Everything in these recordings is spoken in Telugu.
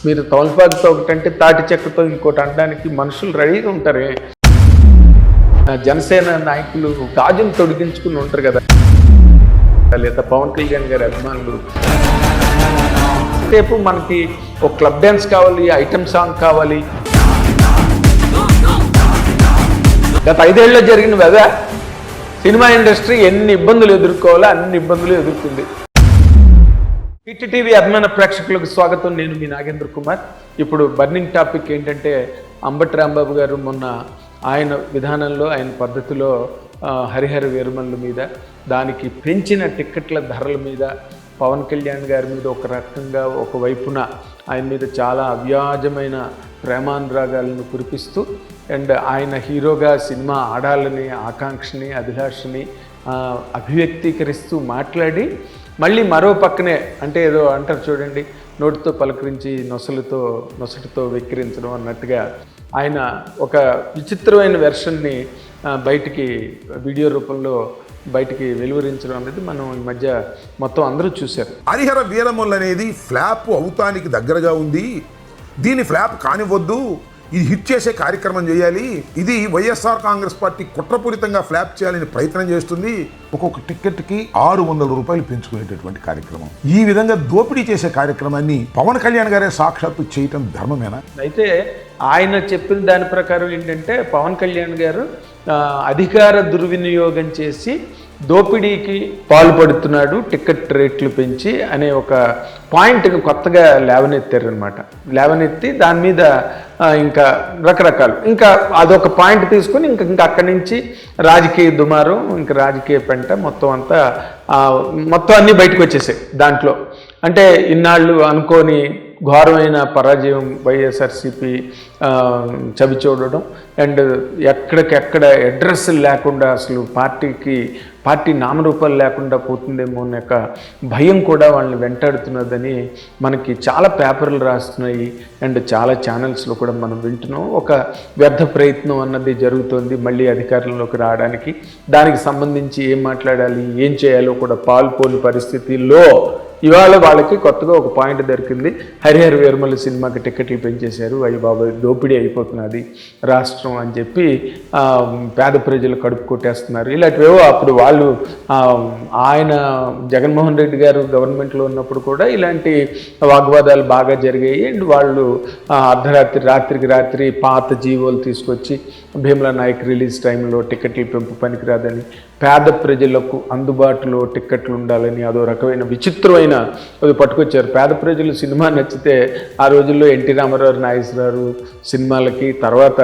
మీరు తమలపాకుతో ఒకటంటే తాటి చెక్కతో ఇంకోటి అనడానికి మనుషులు రెడీగా ఉంటారే. జనసేన నాయకులు గాజును తొడిగించుకుని ఉంటారు కదా, లేదా పవన్ కళ్యాణ్ గారి అభిమానులు. రేపు మనకి ఒక క్లబ్ డ్యాన్స్ కావాలి, ఐటమ్ సాంగ్ కావాలి. గత 5 ఏళ్ళలో జరిగిన కదా సినిమా ఇండస్ట్రీ ఎన్ని ఇబ్బందులు ఎదుర్కోవాలో అన్ని ఇబ్బందులు ఎదుర్కొంది. హిట్ టీవీ అభిమాన ప్రేక్షకులకు స్వాగతం. నేను మీ నాగేంద్ర కుమార్. ఇప్పుడు బర్నింగ్ టాపిక్ ఏంటంటే అంబటి రాంబాబు గారు మొన్న ఆయన విధానంలో, ఆయన పద్ధతిలో హరిహర వీరమల్లు మీద, దానికి పెంచిన టిక్కెట్ల ధరల మీద, పవన్ కళ్యాణ్ గారి మీద ఒక రకంగా ఒకవైపున ఆయన మీద చాలా అవ్యాజమైన ప్రేమానురాగాలను కురిపిస్తూ అండ్ ఆయన హీరోగా సినిమా ఆడాలని ఆకాంక్షని అభిలాషని అభివ్యక్తీకరిస్తూ మాట్లాడి, మళ్ళీ మరో పక్కనే అంటే ఏదో అంటారు చూడండి, నోటితో పలకరించి నొసటితో వెక్కిరించడం అన్నట్టుగా ఆయన ఒక విచిత్రమైన వెర్షన్ని బయటికి వీడియో రూపంలో బయటికి వెలువరించడం అనేది మనం ఈ మధ్య మొత్తం అందరూ చూశారు. హరిహర వీరమల్లు అనేది ఫ్లాప్ అవుతానికి దగ్గరగా ఉంది, దీన్ని ఫ్లాప్ కానివ్వద్దు, ఇది హిట్ చేసే కార్యక్రమం చేయాలి, ఇది వైఎస్ఆర్ కాంగ్రెస్ పార్టీ కుట్రపూరితంగా ఫ్లాప్ చేయాలని ప్రయత్నం చేస్తుంది, ఒక్కొక్క టికెట్కి 600 రూపాయలు పెంచుకునేటటువంటి కార్యక్రమం. ఈ విధంగా దోపిడీ చేసే కార్యక్రమాన్ని పవన్ కళ్యాణ్ గారే సాక్షాత్తు చేయటం ధర్మమేనా? అయితే ఆయన చెప్పిన దాని ప్రకారం ఏంటంటే పవన్ కళ్యాణ్ గారు అధికార దుర్వినియోగం చేసి దోపిడీకి పాల్పడుతున్నాడు, టికెట్ రేట్లు పెంచి అనే ఒక పాయింట్ని కొత్తగా లేవనెత్తారనమాట. లేవనెత్తి దాని మీద ఇంకా రకరకాలు, ఇంకా అదొక పాయింట్ తీసుకుని ఇంకా అక్కడి నుంచి రాజకీయ దుమారం, ఇంకా రాజకీయ పెంట మొత్తం అంతా మొత్తం అన్నీ బయటకు వచ్చేసాయి. దాంట్లో అంటే ఇన్నాళ్ళు అనుకోని ఘోరమైన పరాజయం వైఎస్ఆర్సీపీ చవి చూడడం అండ్ ఎక్కడికెక్కడ అడ్రస్ లేకుండా అసలు పార్టీ నామరూపాలు లేకుండా పోతుందేమో అనే ఒక భయం కూడా వాళ్ళని వెంటాడుతున్నదని మనకి చాలా పేపర్లు రాస్తున్నాయి అండ్ చాలా ఛానల్స్లో కూడా మనం వింటున్నాం. ఒక వ్యర్థ ప్రయత్నం అన్నది జరుగుతుంది మళ్ళీ అధికారంలోకి రావడానికి. దానికి సంబంధించి ఏం మాట్లాడాలి, ఏం చేయాలో కూడా పాల్పోని పరిస్థితిలో ఇవాళ వాళ్ళకి కొత్తగా ఒక పాయింట్ దొరికింది. హరిహర వీరమల్లు సినిమాకి టికెట్లు పెంచేశారు, అయ్యి బాబాయ్ దోపిడీ అయిపోతున్నది రాష్ట్రం అని చెప్పి పేద ప్రజలు కడుపు కొట్టేస్తున్నారు. ఇలాంటివేవో అప్పుడు వాళ్ళు ఆయన జగన్మోహన్ రెడ్డి గారు గవర్నమెంట్లో ఉన్నప్పుడు కూడా ఇలాంటి వాగ్వాదాలు బాగా జరిగాయి. అండ్ వాళ్ళు రాత్రికి రాత్రి పాత జీవోలు తీసుకొచ్చి భీమలా నాయక్ రిలీజ్ టైంలో టికెట్లు పెంపు పనికిరాదని, పేద ప్రజలకు అందుబాటులో టిక్కెట్లు ఉండాలని అదో రకమైన విచిత్రమైన అది పట్టుకొచ్చారు. పేద ప్రజలు సినిమా నచ్చితే ఆ రోజుల్లో ఎన్టీ రామారావు, నాగేశ్వరరావు సినిమాలకి, తర్వాత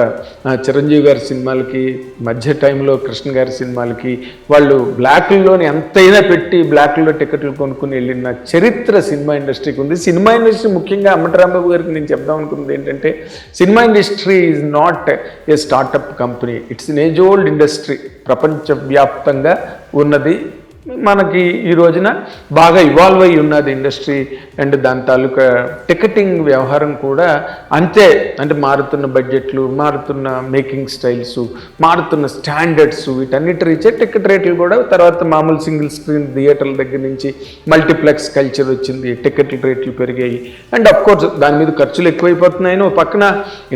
చిరంజీవి గారి సినిమాలకి, మధ్య టైంలో కృష్ణ గారి సినిమాలకి వాళ్ళు బ్లాక్లోని ఎంతైనా పెట్టి బ్లాక్లో టికెట్లు కొనుక్కుని వెళ్ళిన చరిత్ర సినిమా ఇండస్ట్రీకి ఉంది. సినిమా ఇండస్ట్రీ ముఖ్యంగా అంబటి రాంబాబు గారికి నేను చెప్దాం అనుకున్నది ఏంటంటే, cinema industry is not a startup company, it's an age old industry. ప్రపంచవ్యాప్తంగా ఉన్నది, మనకి ఈ రోజున బాగా ఇవాల్వ్ అయి ఉన్నది ఇండస్ట్రీ. అండ్ దాని తాలూకా టికెటింగ్ వ్యవహారం కూడా అంతే. అంటే మారుతున్న బడ్జెట్లు, మారుతున్న మేకింగ్ స్టైల్స్, మారుతున్న స్టాండర్డ్స్, వీటన్నిటి రీచే టికెట్ రేట్లు కూడా తర్వాత మామూలు సింగిల్ స్క్రీన్ థియేటర్ల దగ్గర నుంచి మల్టీప్లెక్స్ కల్చర్ వచ్చింది, టికెట్ల రేట్లు పెరిగాయి. అండ్ అఫ్కోర్స్ దాని మీద ఖర్చులు ఎక్కువైపోతున్నాయని పక్కన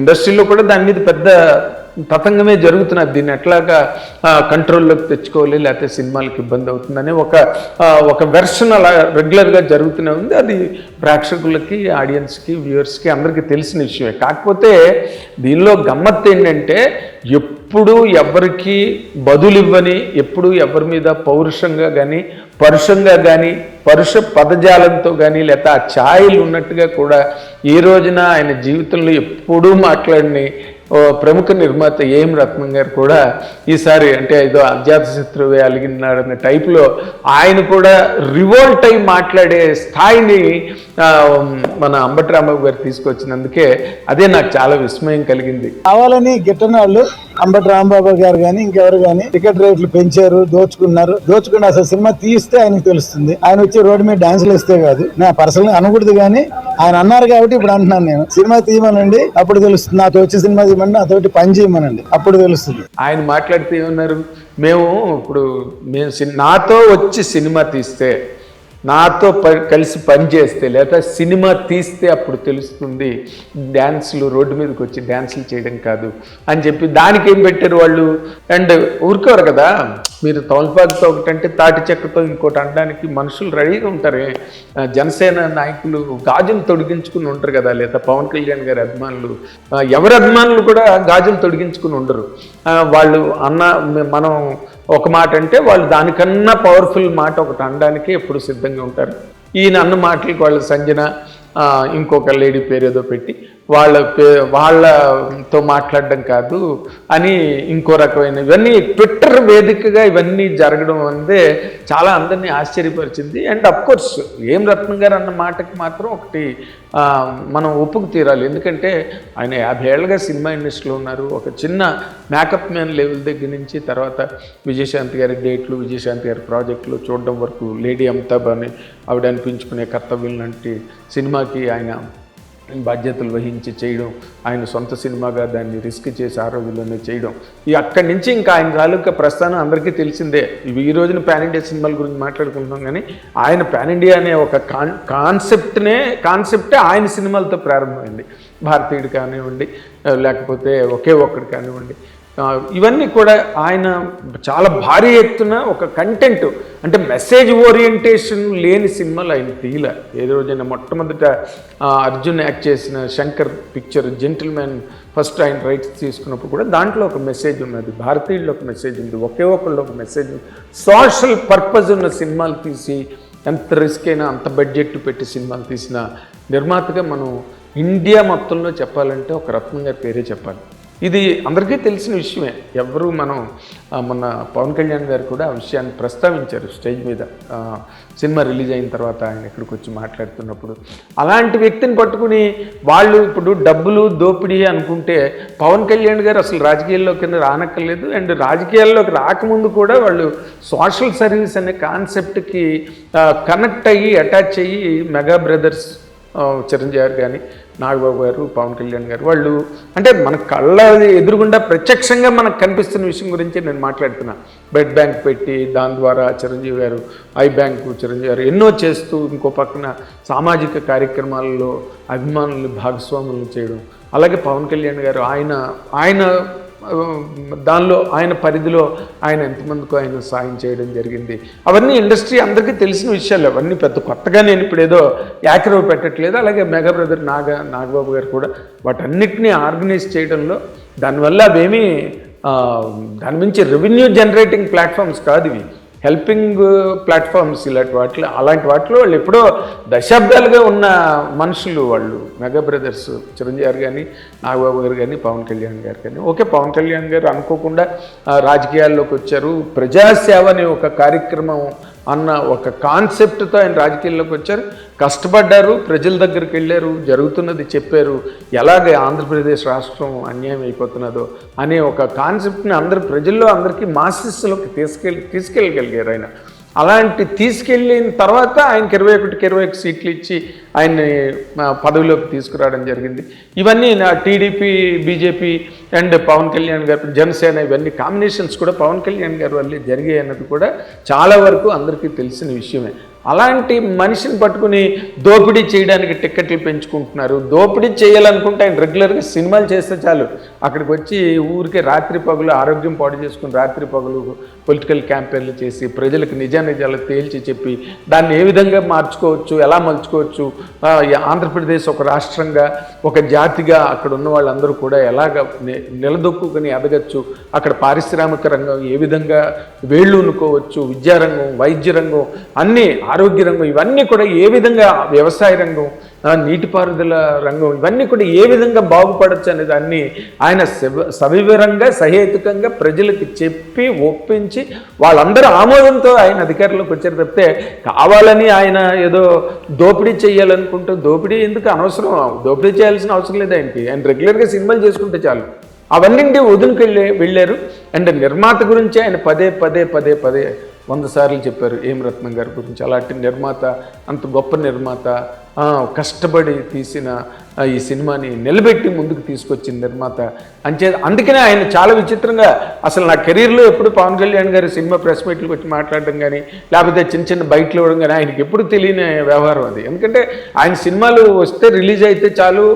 ఇండస్ట్రీలో కూడా దాని మీద పెద్ద తతంగమే జరుగుతున్నది. దీన్ని ఎట్లాగా కంట్రోల్లోకి తెచ్చుకోవాలి, లేకపోతే సినిమాలకు ఇబ్బంది అవుతుందని ఒక వెర్షన్ అలా రెగ్యులర్గా జరుగుతూనే ఉంది. అది ప్రేక్షకులకి, ఆడియన్స్కి, వ్యూవర్స్కి అందరికీ తెలిసిన విషయమే. కాకపోతే దీనిలో గమ్మత్తు ఏంటంటే, ఎప్పుడు ఎవరికి బదులివ్వని, ఎప్పుడు ఎవరి మీద పౌరుషంగా కానీ పరుషంగా కానీ పరుష పదజాలంతో కానీ లేకపోతే ఆ ఛాయలు ఉన్నట్టుగా కూడా ఈ రోజున ఆయన జీవితంలో ఎప్పుడూ మాట్లాడిని ప్రముఖ నిర్మాత ఏఎం రత్నం గారు కూడా ఈసారి అంటే ఏదో అజాత శత్రువే అలిగినాడన్న టైప్లో ఆయన కూడా రివోల్ట్ అయి మాట్లాడే స్థాయిని మన అంబటి రాంబాబు గారు తీసుకొచ్చినందుకే అదే నాకు చాలా విస్మయం కలిగింది. కావాలని గిట్టని వాళ్ళు అంబటి రాంబాబు గారు కానీ ఇంకెవరు కానీ టికెట్ రేట్లు పెంచారు, దోచుకుని అసలు సినిమా తీస్తే ఆయనకు తెలుస్తుంది. ఆయన వచ్చి రోడ్డు మీద డాన్సులు ఇస్తే కాదు, నా పర్సనల్ అనకూడదు, కానీ ఆయన అన్నారు కాబట్టి ఇప్పుడు అంటున్నాను. నేను సినిమా తీయమనండి, అప్పుడు తెలుస్తుంది. నాతో వచ్చి సినిమా తీయమని నాతోటి పని చేయమనండి, అప్పుడు తెలుస్తుంది. ఆయన మాట్లాడితే ఏమన్నారు, మేము నాతో వచ్చి సినిమా తీస్తే నాతో కలిసి పనిచేస్తే లేదా సినిమా తీస్తే అప్పుడు తెలుస్తుంది డ్యాన్సులు రోడ్డు మీదకి వచ్చి డ్యాన్సులు చేయడం కాదు అని చెప్పి దానికి ఏం పెట్టారు వాళ్ళు. అండ్ ఊరుకోరు కదా, మీరు తమలపాకుతో ఒకటంటే తాటి చెక్కతో ఇంకోటి అనడానికి మనుషులు రెడీగా ఉంటారే. జనసేన నాయకులు గాజులు తొడిగించుకుని ఉంటారు కదా, లేదా పవన్ కళ్యాణ్ గారి అభిమానులు, ఎవరి అభిమానులు కూడా గాజులు తొడిగించుకుని ఉండరు. వాళ్ళు మనం ఒక మాట అంటే వాళ్ళు దానికన్నా పవర్ఫుల్ మాట ఒకటి అనడానికి ఎప్పుడు సిద్ధంగా ఉంటారు. ఈయన అన్న మాటలకి వాళ్ళ సంజన ఇంకొక లేడీ పేరు ఏదో పెట్టి వాళ్ళతో మాట్లాడడం కాదు అని ఇంకో రకమైన ఇవన్నీ ట్విట్టర్ వేదికగా ఇవన్నీ జరగడం అనేది చాలా అందరినీ ఆశ్చర్యపరిచింది. అండ్ అఫ్కోర్స్ ఏం రత్నం గారు అన్న మాటకి మాత్రం ఒకటి మనం ఒప్పుకు తీరాలి. ఎందుకంటే ఆయన 50 ఏళ్ళుగా సినిమా ఇండస్ట్రీలో ఉన్నారు. ఒక చిన్న మేకప్ మ్యాన్ లెవెల్ దగ్గర నుంచి తర్వాత విజయశాంతి గారి డేట్లు, విజయశాంతి గారి ప్రాజెక్టులు చూడడం వరకు, లేడీ అమితాబ్ అని ఆవిడ అనిపించుకునే కర్తవ్యం లాంటి సినిమాకి ఆయన బాధ్యతలు వహించి చేయడం, ఆయన సొంత సినిమాగా దాన్ని రిస్క్ చేసి ఆ రోజుల్లోనే చేయడం, అక్కడి నుంచి ఇంకా ఆయన తాలూకా ప్రస్థానం అందరికీ తెలిసిందే. ఈ రోజున పాన్ ఇండియా సినిమాల గురించి మాట్లాడుకుంటున్నాం కానీ ఆయన పాన్ ఇండియా అనే ఒక కాన్సెప్టే ఆయన సినిమాలతో ప్రారంభమైంది. భారతీయుడు కానివ్వండి, లేకపోతే ఒకే ఒక్కడు కానివ్వండి, ఇవన్నీ కూడా ఆయన చాలా భారీ ఎత్తున ఒక కంటెంట్ అంటే మెసేజ్ ఓరియంటేషన్ లేని సినిమాలు ఆయన తీయలే. ఏ రోజైనా మొట్టమొదట అర్జున్ యాక్ట్ చేసిన శంకర్ పిక్చర్ జెంటిల్మెన్ ఫస్ట్ ఆయన రైట్స్ తీసుకున్నప్పుడు కూడా దాంట్లో ఒక మెసేజ్ ఉన్నది, భారతీయుల్లో ఒక మెసేజ్ ఉంది, ఒకే ఒక్కళ్ళు ఒక మెసేజ్ ఉంది. సోషల్ పర్పస్ ఉన్న సినిమాలు తీసి ఎంత రిస్క్ అయినా అంత బడ్జెట్ పెట్టి సినిమాలు తీసిన నిర్మాతగా మనం ఇండియా మొత్తంలో చెప్పాలంటే ఒక రత్నం గారి పేరే చెప్పాలి. ఇది అందరికీ తెలిసిన విషయమే. ఎవరు మొన్న పవన్ కళ్యాణ్ గారు కూడా ఆ విషయాన్ని ప్రస్తావించారు స్టేజ్ మీద సినిమా రిలీజ్ అయిన తర్వాత ఆయన ఇక్కడికి వచ్చి మాట్లాడుతున్నప్పుడు. అలాంటి వ్యక్తిని పట్టుకుని వాళ్ళు ఇప్పుడు డబ్బులు దోపిడీ అనుకుంటే పవన్ కళ్యాణ్ గారు అసలు రాజకీయాల్లోకి రానక్కర్లేదు. అండ్ రాజకీయాల్లోకి రాకముందు కూడా వాళ్ళు సోషల్ సర్వీస్ అనే కాన్సెప్ట్కి కనెక్ట్ అయ్యి అటాచ్ అయ్యి మెగా బ్రదర్స్ చిరంజీవి గారు కానీ, నాగబాబు గారు, పవన్ కళ్యాణ్ గారు వాళ్ళు అంటే మన కళ్ళ ఎదురుగుండా ప్రత్యక్షంగా మనకు కనిపిస్తున్న విషయం గురించి నేను మాట్లాడుతున్నా. బ్లడ్ బ్యాంక్ పెట్టి దాని ద్వారా చిరంజీవి గారు, ఐ బ్యాంకు చిరంజీవి గారు ఎన్నో చేస్తూ ఇంకో పక్కన సామాజిక కార్యక్రమాల్లో అభిమానులు భాగస్వాములు చేయడం, అలాగే పవన్ కళ్యాణ్ గారు ఆయన దానిలో ఆయన పరిధిలో ఆయన ఎంతమందికో ఆయన సాయం చేయడం జరిగింది. అవన్నీ ఇండస్ట్రీ అందరికీ తెలిసిన విషయాలు, అవన్నీ పెద్ద కొత్తగా నేను ఇప్పుడు ఏదో యాక్రవ్ పెట్టట్లేదు. అలాగే మెగా బ్రదర్ నాగబాబు గారు కూడా వాటన్నిటినీ ఆర్గనైజ్ చేయడంలో దానివల్ల అవేమీ దాని నుంచి రెవెన్యూ జనరేటింగ్ ప్లాట్ఫామ్స్ కాదు ఇవి, హెల్పింగ్ ప్లాట్ఫామ్స్. అలాంటి వాటిలో వాళ్ళు ఎప్పుడో దశాబ్దాలుగా ఉన్న మనుషులు వాళ్ళు. మెగా బ్రదర్స్ చిరంజీవి గారు కానీ, నాగబాబు గారు కానీ, పవన్ కళ్యాణ్ గారు కానీ. ఓకే, పవన్ కళ్యాణ్ గారు అనుకోకుండా రాజకీయాల్లోకి వచ్చారు. ప్రజాసేవ అనే ఒక కార్యక్రమం అన్న ఒక కాన్సెప్ట్తో ఆయన రాజకీయాల్లోకి వచ్చారు, కష్టపడ్డారు, ప్రజల దగ్గరికి వెళ్ళారు, జరుగుతున్నది చెప్పారు, ఎలాగ ఆంధ్రప్రదేశ్ రాష్ట్రం అన్యాయం అయిపోతున్నదో అనే ఒక కాన్సెప్ట్ని ప్రజల్లో అందరికీ మాసెస్లోకి తీసుకెళ్ళగలిగారు ఆయన. అలాంటి తీసుకెళ్ళిన తర్వాత ఆయనకి 21 సీట్లు ఇచ్చి ఆయన్ని పదవిలోకి తీసుకురావడం జరిగింది. ఇవన్నీ TDP, BJP and Pawan Kalyan garu, Janasena ఇవన్నీ కాంబినేషన్స్ కూడా పవన్ కళ్యాణ్ గారి వల్లే జరిగాయి అన్నది కూడా చాలా వరకు అందరికీ తెలిసిన విషయమే. అలాంటి మనిషిని పట్టుకుని దోపిడీ చేయడానికి టిక్కెట్లు పెంచుకుంటున్నారు. దోపిడీ చేయాలనుకుంటే ఆయన రెగ్యులర్గా సినిమాలు చేస్తే చాలు, అక్కడికి వచ్చి ఊరికే రాత్రి పగులు ఆరోగ్యం పాడు చేసుకుని రాత్రి పగులు పొలిటికల్ క్యాంపెయిన్లు చేసి ప్రజలకు నిజాలు తేల్చి చెప్పి దాన్ని ఏ విధంగా మార్చుకోవచ్చు, ఎలా మలుచుకోవచ్చు, ఆంధ్రప్రదేశ్ ఒక రాష్ట్రంగా ఒక జాతిగా అక్కడ ఉన్న వాళ్ళందరూ కూడా ఎలాగ నిలదొక్కుని ఎదగచ్చు, అక్కడ పారిశ్రామిక రంగం ఏ విధంగా వేళ్ళు ఉనుకోవచ్చు, విద్యారంగం, వైద్య రంగం, అన్నీ ఆరోగ్య రంగం, ఇవన్నీ కూడా ఏ విధంగా, వ్యవసాయ రంగం, నీటిపారుదల రంగం, ఇవన్నీ కూడా ఏ విధంగా బాగుపడచ్చు అనే దాన్ని ఆయన సవివరంగా సహేతుకంగా ప్రజలకు చెప్పి ఒప్పించి వాళ్ళందరూ ఆమోదంతో ఆయన అధికారంలోకి వచ్చారు తప్పితే కావాలని ఆయన ఏదో దోపిడీ చేయాలనుకుంటూ దోపిడీ ఎందుకు అనవసరం, దోపిడీ చేయాల్సిన అవసరం లేదు ఆయనకి. ఆయన రెగ్యులర్గా సినిమాలు చేసుకుంటే చాలు. అవన్నీ వదులుకెళ్ళి వెళ్ళారు. అండ్ నిర్మాత గురించి ఆయన పదే 100 సార్లు చెప్పారు ఏం రత్నం గారి గురించి. అలాంటి నిర్మాత, అంత గొప్ప నిర్మాత, కష్టపడి తీసిన ఈ సినిమాని నిలబెట్టి ముందుకు తీసుకొచ్చిన నిర్మాత అందుకనే ఆయన చాలా విచిత్రంగా అసలు నా కెరీర్లో ఎప్పుడు పవన్ కళ్యాణ్ గారు సినిమా ప్రెస్ మీట్లకు వచ్చి మాట్లాడడం కానీ లేకపోతే చిన్న చిన్న బయటలు ఇవ్వడం కానీ ఆయనకి ఎప్పుడు తెలియని వ్యవహారం అది. ఎందుకంటే ఆయన సినిమాలు వస్తే రిలీజ్ అయితే చాలు,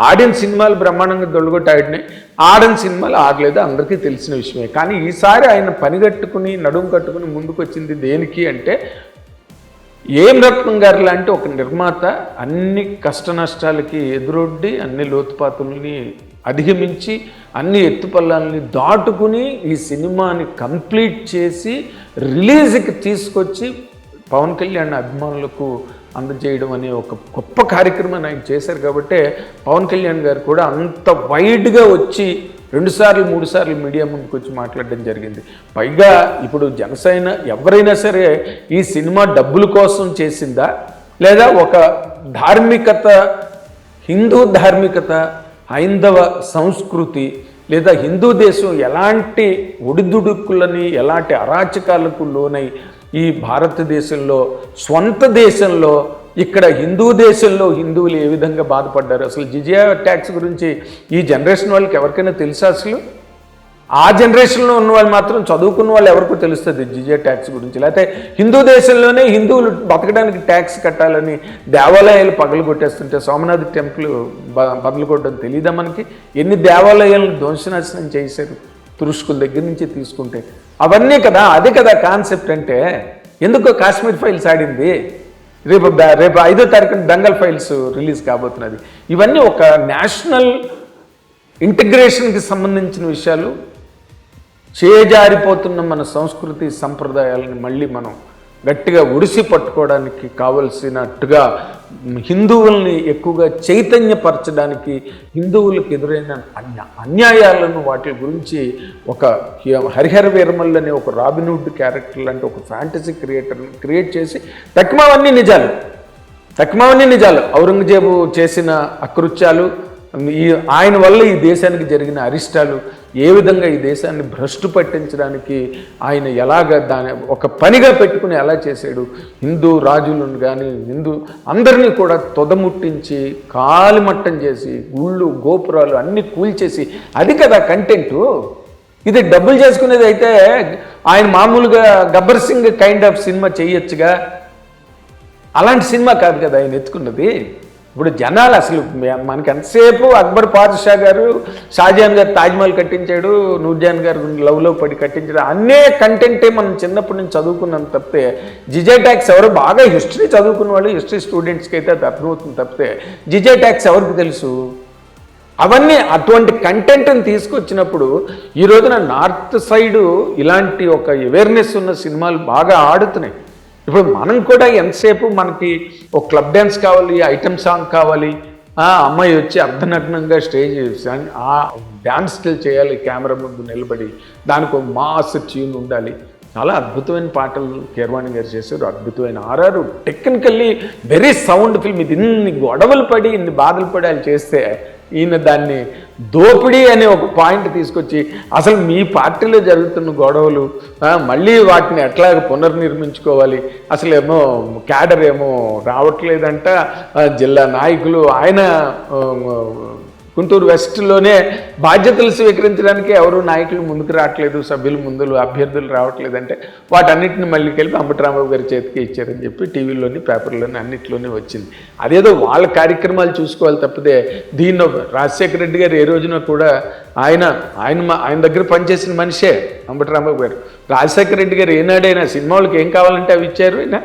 ఆడిన సినిమాలు బ్రహ్మాండంగా దొళ్ళగొట్టి ఆడినాయి, ఆడని సినిమాలు ఆడలేదు, అందరికీ తెలిసిన విషయమే. కానీ ఈసారి ఆయన పనిగట్టుకుని నడుము కట్టుకుని ముందుకు వచ్చింది దేనికి అంటే ఏం రత్నం గారు లాంటి ఒక నిర్మాత అన్ని కష్ట నష్టాలకి ఎదురొడ్డి అన్ని లోతుపాతుల్ని అధిగమించి అన్ని ఎత్తుపల్లాలని దాటుకుని ఈ సినిమాని కంప్లీట్ చేసి రిలీజ్కి తీసుకొచ్చి పవన్ కళ్యాణ్ అభిమానులకు అందజేయడం అనే ఒక గొప్ప కార్యక్రమాన్ని ఆయన చేశారు. కాబట్టి పవన్ కళ్యాణ్ గారు కూడా అంత వైడ్గా వచ్చి 2 సార్లు 3 సార్లు మీడియా ముందుకు వచ్చి మాట్లాడడం జరిగింది. పైగా ఇప్పుడు జనసేన ఎవరైనా సరే ఈ సినిమా డబ్బుల కోసం చేసిందా లేదా ఒక ధార్మికత, హిందూ ధార్మికత, హైందవ సంస్కృతి లేదా హిందూ దేశం ఎలాంటి ఒడిదుడుకులని ఎలాంటి అరాచకాలకు లోనై ఈ భారతదేశంలో స్వంత దేశంలో ఇక్కడ హిందూ దేశంలో హిందువులు ఏ విధంగా బాధపడ్డారు, అసలు జిజియా ట్యాక్స్ గురించి ఈ జనరేషన్ వాళ్ళకి ఎవరికైనా తెలుసా? అసలు ఆ జనరేషన్లో ఉన్న వాళ్ళు మాత్రం చదువుకున్న వాళ్ళు ఎవరికో తెలుస్తుంది జిజియా ట్యాక్స్ గురించి. లేకపోతే హిందూ దేశంలోనే హిందువులు బతకడానికి ట్యాక్స్ కట్టాలని దేవాలయాలు పగలు కొట్టేస్తుంటే సోమనాథ్ టెంపుల్ బదులు కొట్టడం తెలియదా మనకి? ఎన్ని దేవాలయాలను ధ్వంసనాశనం చేశారు తురుష్కుల దగ్గర నుంచి తీసుకుంటే. అవన్నీ కదా, అది కదా కాన్సెప్ట్ అంటే. ఎందుకో కాశ్మీర్ ఫైల్స్ ఆడింది, రేపు 5వ తారీఖున దంగల్ ఫైల్స్ రిలీజ్ కాబోతున్నది. ఇవన్నీ ఒక నేషనల్ ఇంటిగ్రేషన్కి సంబంధించిన విషయాలు. చేజారిపోతున్న మన సంస్కృతి సంప్రదాయాలను మళ్ళీ మనం గట్టిగా ఒడిసి పట్టుకోవడానికి కావలసినట్టుగా హిందువుల్ని ఎక్కువగా చైతన్యపరచడానికి, హిందువులకు ఎదురైన అన్యాయాలను వాటి గురించి ఒక హరిహర వీరమల్ అనే ఒక రాబిన్హుడ్ క్యారెక్టర్ లాంటి ఒక ఫ్యాంటసీ క్రియేట్ చేసి తక్మావన్నీ నిజాలు, ఔరంగజేబు చేసిన అకృత్యాలు, ఆయన వల్ల ఈ దేశానికి జరిగిన అరిష్టాలు, ఏ విధంగా ఈ దేశాన్ని భ్రష్టు పట్టించడానికి ఆయన ఎలాగ దాని ఒక పనిగా పెట్టుకుని ఎలా చేశాడు, హిందూ రాజులను కానీ హిందూ అందరినీ కూడా తొదముట్టించి కాలిమట్టం చేసి గుళ్ళు గోపురాలు అన్నీ కూల్చేసి, అది కదా కంటెంటు. ఇది డబ్బులు చేసుకునేది అయితే ఆయన మామూలుగా Gabbar Singh kind of cinema చేయొచ్చుగా, అలాంటి సినిమా కాదు కదా ఆయన ఎత్తుకున్నది. ఇప్పుడు జనాలు అసలు మనకి ఎంతసేపు అక్బర్ పాదుషా గారు, షాజహాన్ గారు తాజ్మహల్ కట్టించాడు, నూర్జహాన్ గారు లవ్లో పడి కట్టించాడు, అన్నీ కంటెంటే మనం చిన్నప్పటి నుంచి చదువుకున్నాం తప్పితే జిజే ట్యాక్స్ ఎవరు బాగా హిస్టరీ చదువుకున్న వాళ్ళు, హిస్టరీ స్టూడెంట్స్కి అయితే అది అర్థమవుతుంది తప్పితే జిజే ట్యాక్స్ ఎవరికి తెలుసు? అవన్నీ అటువంటి కంటెంట్ని తీసుకొచ్చినప్పుడు ఈ రోజున నార్త్ సైడు ఇలాంటి ఒక అవేర్నెస్ ఉన్న సినిమాలు బాగా ఆడుతున్నాయి. ఇప్పుడు మనం కూడా ఎంతసేపు మనకి ఒక క్లబ్ డ్యాన్స్ కావాలి, ఐటమ్ సాంగ్ కావాలి, అమ్మాయి వచ్చి అర్ధనగ్నంగా స్టేజ్ ఆ డ్యాన్స్ చేయాలి కెమెరా ముందు నిలబడి, దానికి ఒక మాస్ ట్యూన్ ఉండాలి. చాలా అద్భుతమైన పాటలు కీరవాణి గారు చేశారు, అద్భుతమైన RR, technically very sound film. ఇది ఇన్ని గొడవలు పడి ఇన్ని బాధలు పడి వాళ్ళు చేస్తే ఈయన దాన్ని దోపిడీ అనే ఒక పాయింట్ తీసుకొచ్చి అసలు మీ పార్టీలో జరుగుతున్న గొడవలు మళ్ళీ వాటిని ఎట్లా పునర్నిర్మించుకోవాలి, అసలు ఏమో క్యాడర్ ఏమో రావట్లేదంట, జిల్లా నాయకులు ఆయన గుంటూరు వెస్ట్లోనే బాధ్యతలు స్వీకరించడానికి ఎవరు నాయకులు ముందుకు రావట్లేదు, సభ్యులు అభ్యర్థులు రావట్లేదంటే వాటన్నిటిని మళ్ళీ కలిపి అంబటరాంబాబు గారి చేతికి ఇచ్చారని చెప్పి టీవీలోని పేపర్లోని అన్నింటిలోనే వచ్చింది. అదేదో వాళ్ళ కార్యక్రమాలు చూసుకోవాలి తప్పితే దీన్ని రాజశేఖర రెడ్డి గారు ఏ రోజున కూడా ఆయన దగ్గర పనిచేసిన మనిషే అంబటరాంబాబు గారు. రాజశేఖర రెడ్డి గారు ఏనాడైనా సినిమాలకు ఏం కావాలంటే అవి ఇచ్చారు, ఆయన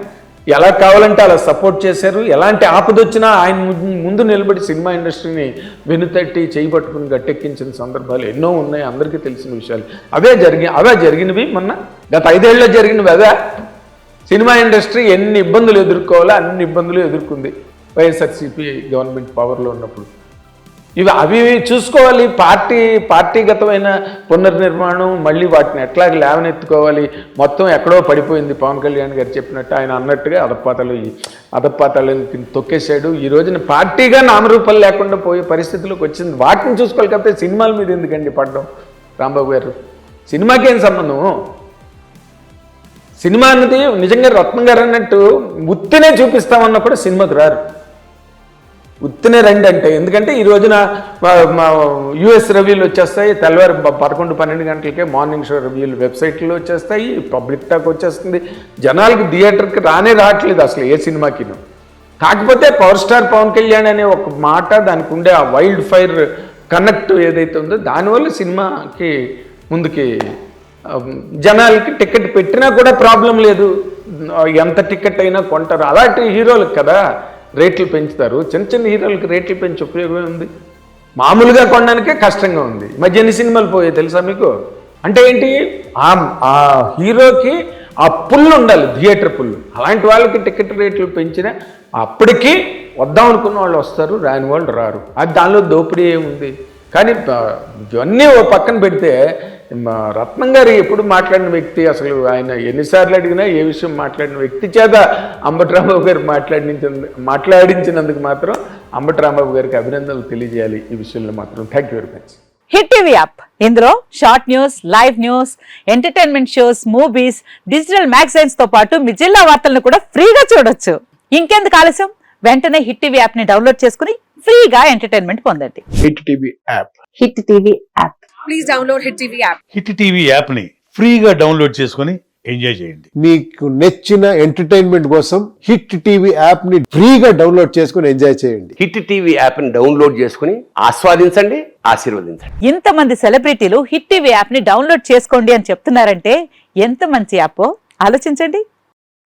ఎలా కావాలంటే అలా సపోర్ట్ చేశారు. ఎలాంటి ఆపదొచ్చినా ఆయన ముందు నిలబడి సినిమా ఇండస్ట్రీని వెనుతట్టి చేయబట్టుకుని గట్టెక్కించిన సందర్భాలు ఎన్నో ఉన్నాయి, అందరికీ తెలిసిన విషయాలు. అవే జరిగినవి మొన్న గత 5 ఏళ్ళలో జరిగినవి. అవే సినిమా ఇండస్ట్రీ ఎన్ని ఇబ్బందులు ఎదుర్కోవాలో అన్ని ఇబ్బందులు ఎదుర్కొంది వైఎస్ఆర్సీపీ గవర్నమెంట్ పవర్లో ఉన్నప్పుడు. అవి చూసుకోవాలి. పార్టీగతమైన పునర్నిర్మాణం, మళ్ళీ వాటిని ఎట్లాగ లేవనెత్తుకోవాలి. మొత్తం ఎక్కడో పడిపోయింది పవన్ కళ్యాణ్ గారు చెప్పినట్టు, ఆయన అన్నట్టుగా అదపాతాలకి తొక్కేశాడు. ఈ రోజున పార్టీగా నామరూపాలు లేకుండా పోయే పరిస్థితులకు వచ్చింది. వాటిని చూసుకోవాలి కాకపోతే సినిమాల మీద ఎందుకండి పడడం? రాంబాబు గారు, సినిమాకి ఏం సంబంధం? సినిమా అన్నది నిజంగా రత్నం గారు అన్నట్టు ఉత్తినే చూపిస్తామన్నా కూడా సినిమాకి రారు. ఉత్తినే రండి అంటే. ఎందుకంటే ఈ రోజున మా యుఎస్ రివ్యూలు వచ్చేస్తాయి, తెల్లవారు 11-12 గంటలకే మార్నింగ్ షో రివ్యూలు వెబ్సైట్లో వచ్చేస్తాయి, పబ్లిక్ టాక్ వచ్చేస్తుంది. జనాలకి థియేటర్కి రావట్లేదు అసలు ఏ సినిమాకిను. కాకపోతే పవర్ స్టార్ పవన్ కళ్యాణ్ అనే ఒక మాట, దానికి ఉండే ఆ వైల్డ్ ఫైర్ కనెక్ట్ ఏదైతే ఉందో దానివల్ల సినిమాకి ముందుకి జనాలకి టికెట్ పెట్టినా కూడా ప్రాబ్లం లేదు, ఎంత టికెట్ అయినా కొంటారు. అలాంటి హీరోలకు కదా రేట్లు పెంచుతారు. చిన్న చిన్న హీరోలకు రేట్లు పెంచి ఉపయోగమే ఉంది? మామూలుగా కొనడానికే కష్టంగా ఉంది. మధ్య ఎన్ని సినిమాలు పోయాయి తెలుసా మీకు? అంటే ఏంటి, ఆ హీరోకి ఆ పుల్లు ఉండాలి, థియేటర్ పుల్లు. అలాంటి వాళ్ళకి టికెట్ రేట్లు పెంచినా అప్పటికీ వద్దాం అనుకున్న వాళ్ళు వస్తారు, రాని వాళ్ళు రారు. అది దానిలో దోపిడీ ఏముంది? కానీ ఇవన్నీ ఓ పక్కన పెడితే రత్నం గారు ఎప్పుడు మాట్లాడిన వ్యక్తి, అసలు ఆయన ఎన్నిసార్లు అడిగినా ఏ విషయం మాట్లాడిన వ్యక్తి చేత అంబటి రాంబాబు గారు మాట్లాడించినందుకు మాత్రం అంబటి రాంబాబు గారికి అభినందనలు తెలియజేయాలి ఈ విషయంలో మాత్రం. Thank you very much. Hit TV app, ఇందులో short news, live news, entertainment shows, movies, digital magazines తో పాటు మీ జిల్లా వార్తలను కూడా ఫ్రీగా చూడొచ్చు. ఇంకెందుకు ఆలస్యం, వెంటనే హిట్ టీవీ యాప్ ని డౌన్లోడ్ చేసుకుని ఫ్రీగా ఎంటర్టైన్మెంట్ పొందండి. Hit TV app. Hit TV app. Please download Hit TV app. Hit TV యాప్ని ఫ్రీగా డౌన్లోడ్ చేసుకొని ఎంజాయ్ చేయండి. మీకు నచ్చిన ఎంటర్టైన్మెంట్ కోసం హిట్ టీవీ యాప్ ని ఫ్రీగా డౌన్లోడ్ చేసుకుని ఎంజాయ్ చేయండి. హిట్ టీవీ యాప్ని డౌన్లోడ్ చేసుకుని ఆస్వాదించండి, ఆశీర్వదించండి. ఇంతమంది సెలబ్రిటీలు హిట్ టీవీ యాప్ ని డౌన్లోడ్ చేసుకోండి అని చెప్తున్నారంటే ఎంత మంచి యాప్ ఆలోచించండి.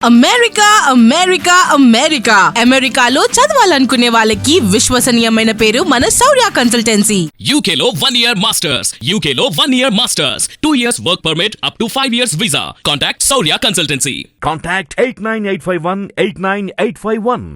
అమెరికా అమెరికా అమెరికా అమెరికాలో చదవాలనుకునే వాళ్ళకి విశ్వసనీయమైన పేరు మన శౌర్య కన్సల్టెన్సీ. UK లో 1 year masters, UK లో 1 year masters, 2 years work permit up to 5 years visa. Contact Saurya Consultancy. Contact 89851 89851.